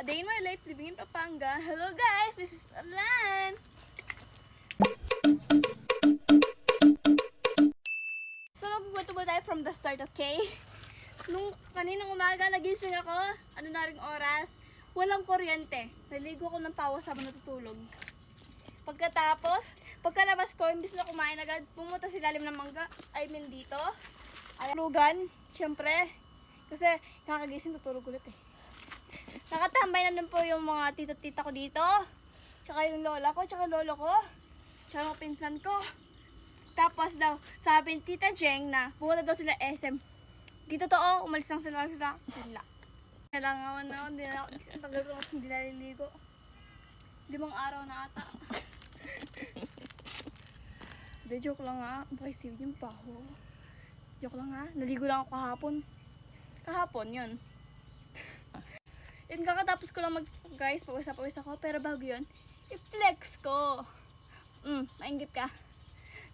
A day in my life living in Pampanga. Hello guys, this is Alan. So magbubuto ba tayo from the start, okay? Nung kaninang umaga nagising ako, ano na ring oras, walang kuryente. Naligo ko ng pawas habang natutulog. Pagkalabas ko, imbis na kumain agad, pumunta sa ilalim ng mangga. I mean dito. Ay, lugan, syempre. Kasi kakagising, tutulog ulit eh. Nakatambay na nun po yung mga tita ko dito. Tsaka yung lola ko, tsaka lolo ko. Tsaka mga pinsan ko. Tapos daw, sabi ni Tita Jeng na pumunta daw sila SM. Di totoo, umalis lang sila. Wala. Nalangawan na ako, tagal ko kasi hindi naliligo. 5 araw na ata. Hindi, joke lang nga. Bakit save yung paho? Joke lang nga. Naligo lang ako kahapon. Kahapon, yun. Yun, kakatapos ko lang guys, pawis ako. Pero bago yun, i-flex ko. Maingit ka.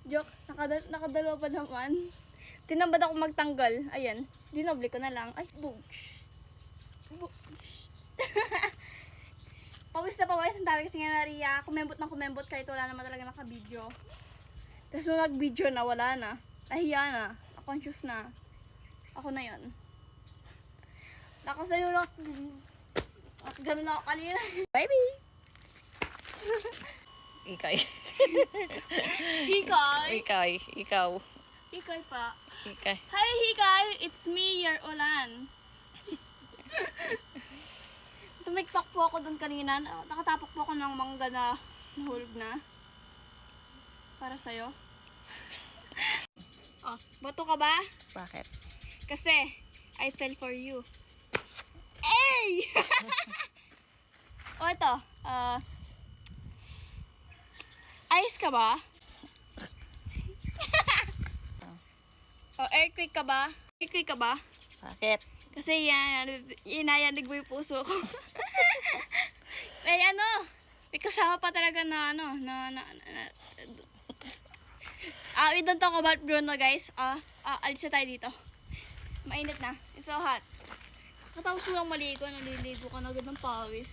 Joke, nakadalawa pa naman. Tinambad ako magtanggal. Ayan, dinoble ko na lang. Ay, boosh. Pawis na pawis. Ang dami kasi nga nariya. Kumembot kahit wala naman talaga naka-video. Tapos nung nag-video na, wala na. Nahiya na. Conscious na. Ako na yun. Nakasayo lang. At ganun ako kanina. Baby! Ikay. Hikay? Ikaw. Hikay pa. Ikay. Hi Hikay! It's me, your Olan. Tumiktok po ako dun kanina. Nakatapok po ako ng mangga na nahulog na. Para sa'yo. Oh, boto ka ba? Bakit? Kasi, I fell for you. Ay! O ito, ice ka ba? O earthquake ka ba? Earthquake ka ba? Bakit? Kasi yan, inayanig mo yung puso ko. May may kasama pa talaga na we don't talk about Bruno guys. Alis na tayo dito. Mainit na. It's so hot. Katapos mo lang maligo, naliligo ka na agad ng pawis.